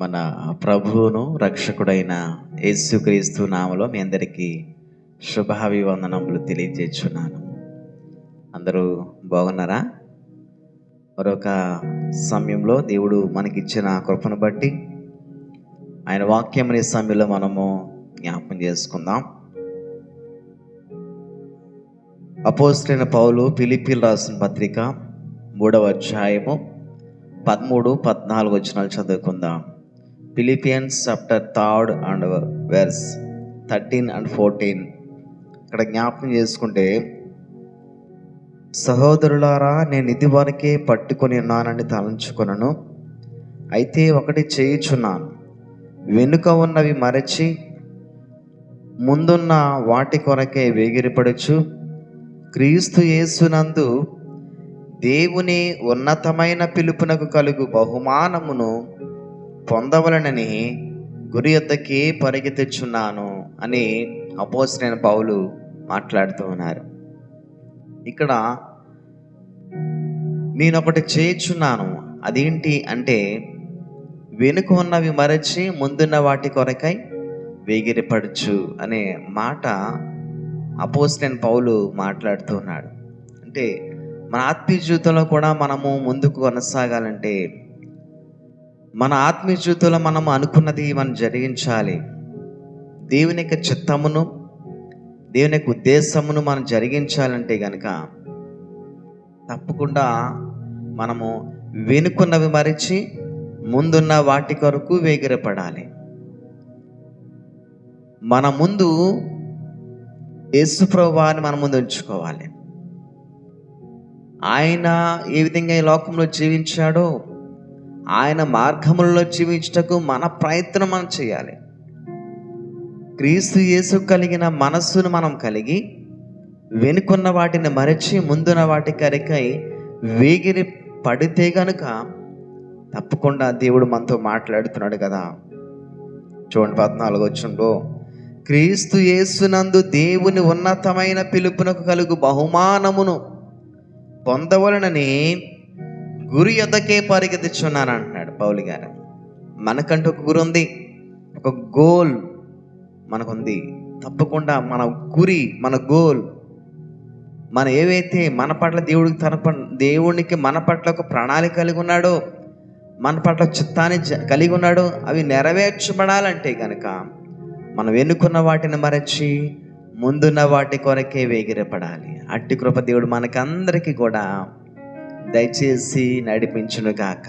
మన ప్రభువును రక్షకుడైన యేసుక్రీస్తు నామములో మీ అందరికీ శుభాభివందనములు తెలియజేస్తున్నాను. అందరూ బాగున్నారా? మరొక సమయంలో దేవుడు మనకిచ్చిన కృపను బట్టి ఆయన వాక్యం అనే సమయంలో మనము జ్ఞాపకం చేసుకుందాం. అపోస్తలుడైన పౌలు ఫిలిప్పీయులకు రాసిన పత్రిక 3వ అధ్యాయము 13-14 వచనాలు చదువుకుందాం. Philippians chapter 3 and verse 13 and 14. ఇక్కడ జ్ఞాపకం చేసుకుంటే, సహోదరులారా, నేను ఇదివరకే పట్టుకొని ఉన్నానని తలంచుకొనను. అయితే ఒకటి చేయుచున్నాను, వెనుక ఉన్నవి మరచి ముందున్న వాటి కొరకే వేగిరపడుచు క్రీస్తు యేసునందు దేవుని ఉన్నతమైన పిలుపునకు కలుగు బహుమానమును పొందవలనని గురి యొద్దకే పరిగెత్తుచున్నాను అని అపోస్తలుడైన పౌలు మాట్లాడుతూ ఉన్నారు. ఇక్కడ నేను ఒకటి చేయుచున్నాను, అదేంటి అంటే వెనుక ఉన్నవి మరచి ముందున్న వాటి కొరకై వేగిరపడుచు అనే మాట అపోస్తలుడైన పౌలు మాట్లాడుతూ ఉన్నాడు. అంటే మన ఆత్మీయ జీవితంలో కూడా మనము ముందుకు కొనసాగాలంటే, మన ఆత్మీయ జీవితంలో మనం అనుకున్నది మనం జరిగించాలి. దేవుని యొక్క చిత్తమును, దేవుని యొక్క ఉద్దేశమును మనం జరిగించాలంటే గనక తప్పకుండా మనము వెనుకున్నవి మరిచి ముందున్న వాటి కొరకు వేగిరపడాలి. మన ముందు యేసు ప్రభువుని మన ముందు ఉంచుకోవాలి. ఆయన ఏ విధంగా ఈ లోకంలో జీవించాడో ఆయన మార్గములలో జీవించుటకు మన ప్రయత్నం మనం చేయాలి. క్రీస్తు యేసు కలిగిన మనస్సును మనం కలిగి వెనుకున్న వాటిని మరచి ముందున్న వాటి కరికై వేగిరి పడితే గనుక తప్పకుండా దేవుడు మనతో మాట్లాడుతున్నాడు కదా. చూడండి 14 వచనంలో, క్రీస్తు యేసునందు దేవుని ఉన్నతమైన పిలుపునకు కలుగు బహుమానమును పొందవలనని గురి యొద్దకే పరిగెత్తుచున్నాను అంటున్నాడు పౌలు గారు. మనకంటూ ఒక గురి ఉంది, ఒక గోల్ మనకుంది. తప్పకుండా మన గురి, మన గోల్, మనం ఏవైతే మన పట్ల దేవునికి మన పట్ల ఒక ప్రణాళిక కలిగి ఉన్నాడో, మన పట్ల చిత్తాన్ని కలిగి ఉన్నాడో, అవి నెరవేర్చబడాలంటే కనుక మనం ఎన్నుకున్న వాటిని మరచి ముందున్న వాటి కొరకే వేగిరపడాలి. అట్టి కృప దేవుడు మనకందరికీ కూడా దయచేసి నడిపించునుగాక.